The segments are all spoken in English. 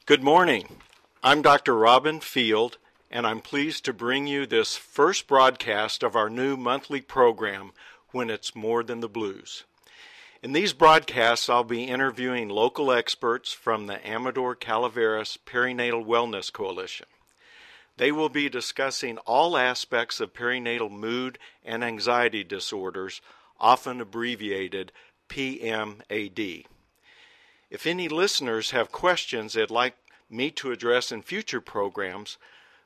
Good morning. I'm Dr. Robin Field, and I'm pleased to bring you this first broadcast of our new monthly program, When It's More Than the Blues. In these broadcasts, I'll be interviewing local experts from the Amador Calaveras Perinatal Wellness Coalition. They will be discussing all aspects of perinatal mood and anxiety disorders, often abbreviated PMAD. If any listeners have questions they'd like me to address in future programs,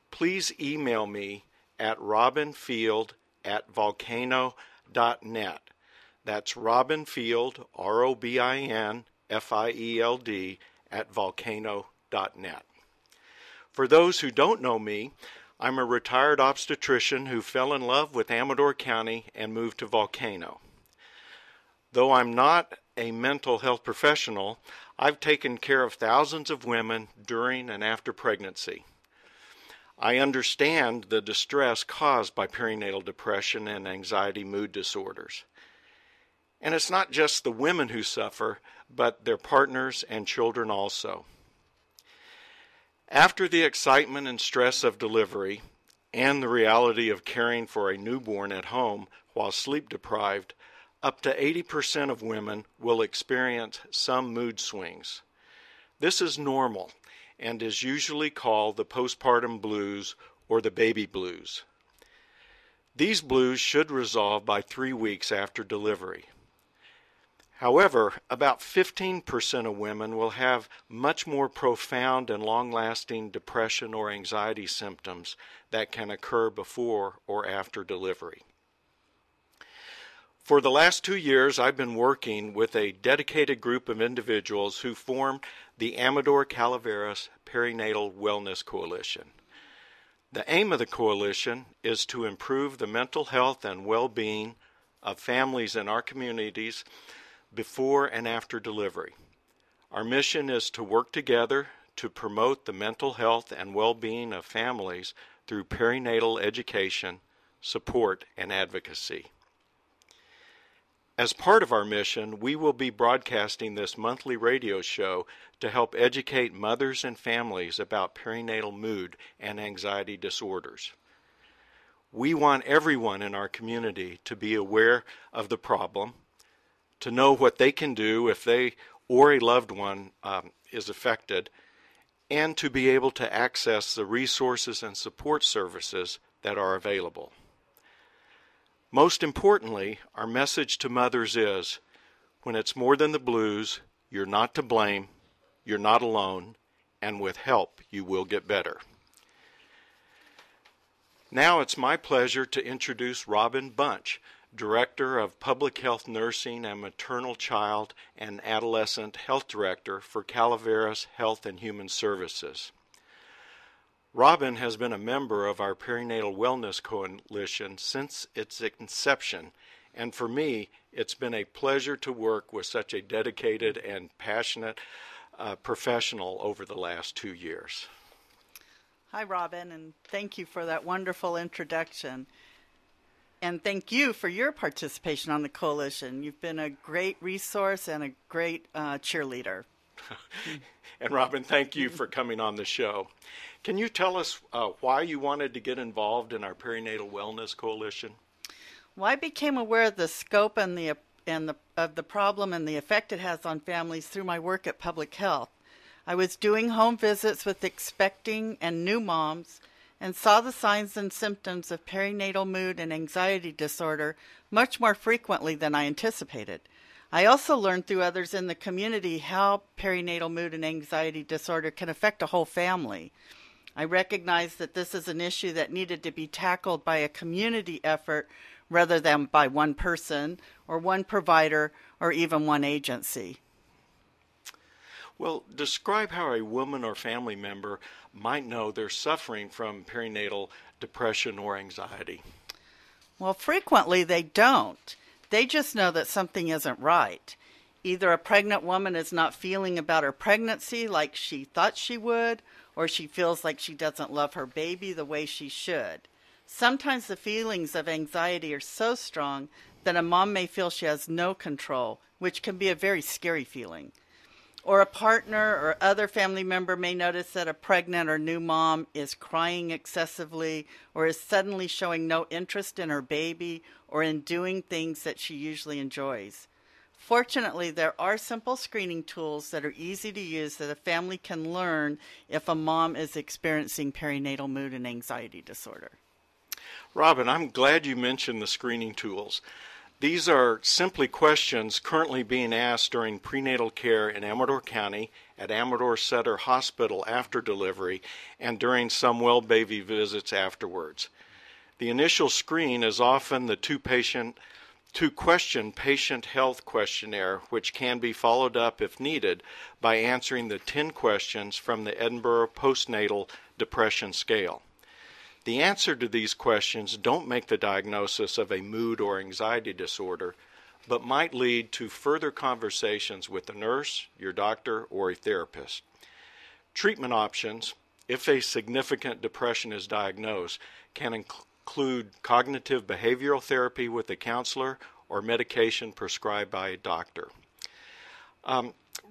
please email me at robinfield@volcano.net. That's robinfield, ROBINFIELD, @volcano.net. For those who don't know me, I'm a retired obstetrician who fell in love with Amador County and moved to Volcano. Though I'm not a mental health professional, I've taken care of thousands of women during and after pregnancy. I understand the distress caused by perinatal depression and anxiety mood disorders. And it's not just the women who suffer, but their partners and children also. After the excitement and stress of delivery and the reality of caring for a newborn at home while sleep deprived, up to 80% of women will experience some mood swings. This is normal and is usually called the postpartum blues or the baby blues. These blues should resolve by 3 weeks after delivery. However, about 15% of women will have much more profound and long-lasting depression or anxiety symptoms that can occur before or after delivery. For the last 2 years, I've been working with a dedicated group of individuals who form the Amador Calaveras Perinatal Wellness Coalition. The aim of the coalition is to improve the mental health and well-being of families in our communities before and after delivery. Our mission is to work together to promote the mental health and well-being of families through perinatal education, support, and advocacy. As part of our mission, we will be broadcasting this monthly radio show to help educate mothers and families about perinatal mood and anxiety disorders. We want everyone in our community to be aware of the problem, to know what they can do if they or a loved one is affected, and to be able to access the resources and support services that are available. Most importantly, our message to mothers is, when it's more than the blues, you're not to blame, you're not alone, and with help, you will get better. Now it's my pleasure to introduce Robin Bunch, Director of Public Health Nursing and Maternal Child and Adolescent Health Director for Calaveras Health and Human Services. Robin has been a member of our Perinatal Wellness Coalition since its inception, and for me, it's been a pleasure to work with such a dedicated and passionate professional over the last 2 years. Hi, Robin, and thank you for that wonderful introduction. And thank you for your participation on the coalition. You've been a great resource and a great cheerleader. And Robin, thank you for coming on the show. Can you tell us why you wanted to get involved in our Perinatal Wellness Coalition? Well, I became aware of the scope of the problem and the effect it has on families through my work at Public Health. I was doing home visits with expecting and new moms and saw the signs and symptoms of perinatal mood and anxiety disorder much more frequently than I anticipated. I also learned through others in the community how perinatal mood and anxiety disorder can affect a whole family. I recognized that this is an issue that needed to be tackled by a community effort rather than by one person or one provider or even one agency. Well, describe how a woman or family member might know they're suffering from perinatal depression or anxiety. Well, frequently they don't. They just know that something isn't right. Either a pregnant woman is not feeling about her pregnancy like she thought she would, or she feels like she doesn't love her baby the way she should. Sometimes the feelings of anxiety are so strong that a mom may feel she has no control, which can be a very scary feeling. Or a partner or other family member may notice that a pregnant or new mom is crying excessively or is suddenly showing no interest in her baby or in doing things that she usually enjoys. Fortunately, there are simple screening tools that are easy to use that a family can learn if a mom is experiencing perinatal mood and anxiety disorder. Robin, I'm glad you mentioned the screening tools. These are simply questions currently being asked during prenatal care in Amador County, at Amador Sutter Hospital after delivery, and during some well-baby visits afterwards. The initial screen is often the two-question patient health questionnaire, which can be followed up if needed by answering the 10 questions from the Edinburgh Postnatal Depression Scale. The answer to these questions don't make the diagnosis of a mood or anxiety disorder, but might lead to further conversations with a nurse, your doctor, or a therapist. Treatment options, if a significant depression is diagnosed, can include cognitive behavioral therapy with a counselor or medication prescribed by a doctor.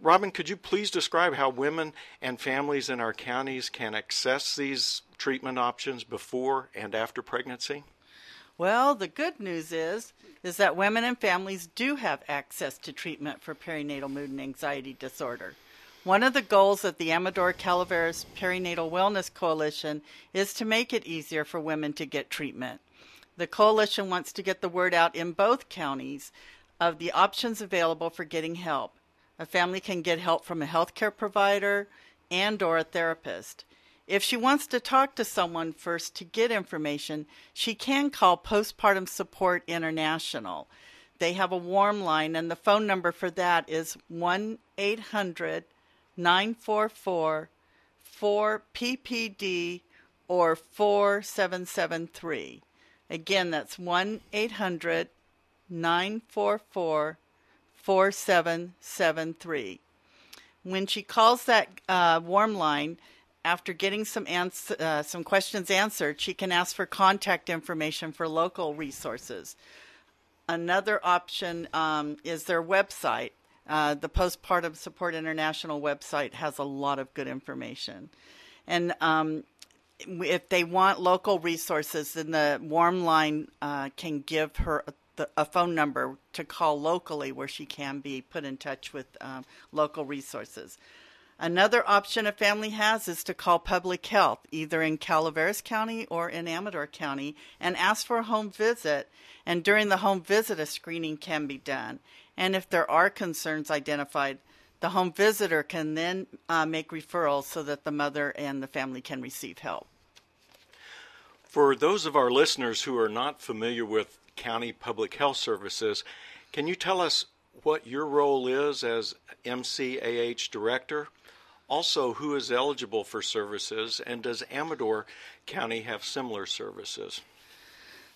Robin, could you please describe how women and families in our counties can access these treatment options before and after pregnancy? Well, the good news is that women and families do have access to treatment for perinatal mood and anxiety disorder. One of the goals of the Amador Calaveras Perinatal Wellness Coalition is to make it easier for women to get treatment. The coalition wants to get the word out in both counties of the options available for getting help. A family can get help from a healthcare provider and or a therapist. If she wants to talk to someone first to get information, she can call Postpartum Support International. They have a warm line, and the phone number for that is 1-800-944-4PPD or 4773. Again, that's 1-800-944-4773. When she calls that warm line, after getting some questions answered, she can ask for contact information for local resources. Another option is their website. The Postpartum Support International website has a lot of good information. And if they want local resources, then the warm line can give her a phone number to call locally where she can be put in touch with local resources. Another option a family has is to call public health, either in Calaveras County or in Amador County, and ask for a home visit. And during the home visit, a screening can be done. And if there are concerns identified, the home visitor can then make referrals so that the mother and the family can receive help. For those of our listeners who are not familiar with county public health services, can you tell us what your role is as MCAH director? Also, who is eligible for services, and does Amador County have similar services?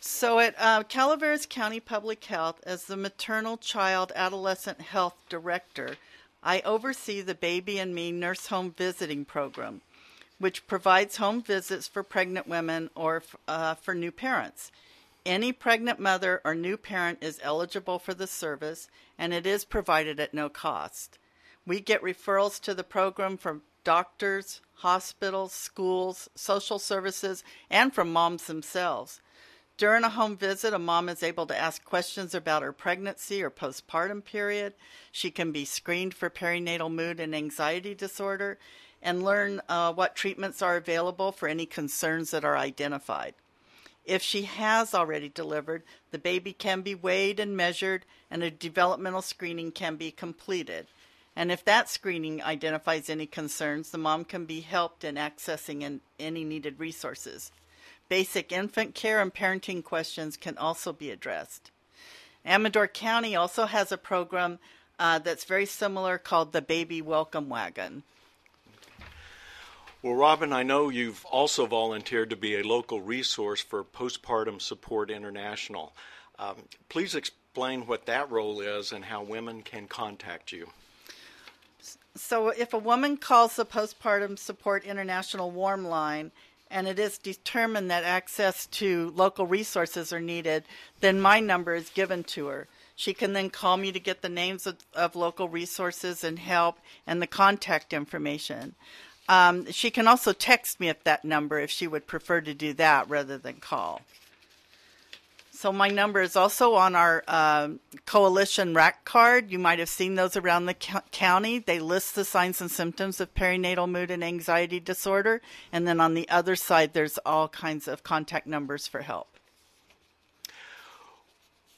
So at Calaveras County Public Health, as the Maternal Child Adolescent Health Director, I oversee the Baby and Me Nurse Home Visiting Program, which provides home visits for pregnant women or for new parents. Any pregnant mother or new parent is eligible for the service, and it is provided at no cost. We get referrals to the program from doctors, hospitals, schools, social services, and from moms themselves. During a home visit, a mom is able to ask questions about her pregnancy or postpartum period. She can be screened for perinatal mood and anxiety disorder and learn what treatments are available for any concerns that are identified. If she has already delivered, the baby can be weighed and measured, and a developmental screening can be completed. And if that screening identifies any concerns, the mom can be helped in accessing any needed resources. Basic infant care and parenting questions can also be addressed. Amador County also has a program that's very similar called the Baby Welcome Wagon. Well, Robin, I know you've also volunteered to be a local resource for Postpartum Support International. Please explain what that role is and how women can contact you. So if a woman calls the Postpartum Support International warm line and it is determined that access to local resources are needed, then my number is given to her. She can then call me to get the names of local resources and help and the contact information. She can also text me at that number if she would prefer to do that rather than call. So my number is also on our Coalition RAC card. You might have seen those around the county. They list the signs and symptoms of perinatal mood and anxiety disorder. And then on the other side, there's all kinds of contact numbers for help.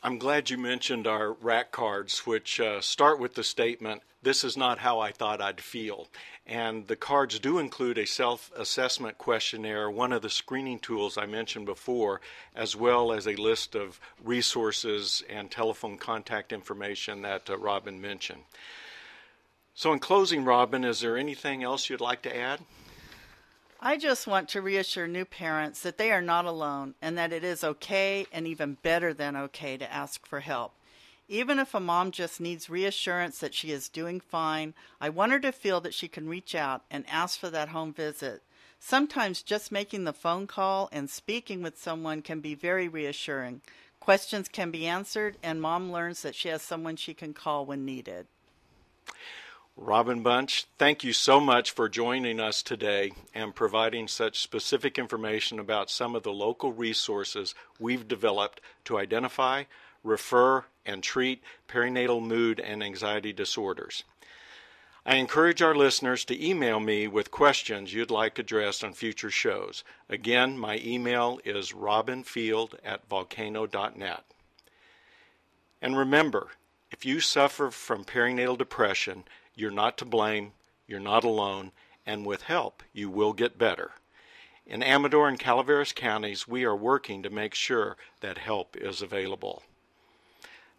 I'm glad you mentioned our RAC cards, which start with the statement, "This is not how I thought I'd feel." And the cards do include a self-assessment questionnaire, one of the screening tools I mentioned before, as well as a list of resources and telephone contact information that Robin mentioned. So in closing, Robin, is there anything else you'd like to add? I just want to reassure new parents that they are not alone and that it is okay and even better than okay to ask for help. Even if a mom just needs reassurance that she is doing fine, I want her to feel that she can reach out and ask for that home visit. Sometimes just making the phone call and speaking with someone can be very reassuring. Questions can be answered, and mom learns that she has someone she can call when needed. Robin Bunch, thank you so much for joining us today and providing such specific information about some of the local resources we've developed to identify, refer, and treat perinatal mood and anxiety disorders. I encourage our listeners to email me with questions you'd like addressed on future shows. Again, my email is robinfield@volcano.net. And remember, if you suffer from perinatal depression, you're not to blame, you're not alone, and with help, you will get better. In Amador and Calaveras counties, we are working to make sure that help is available.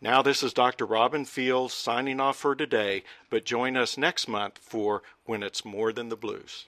Now, this is Dr. Robin Field signing off for today, but join us next month for When It's More Than the Blues.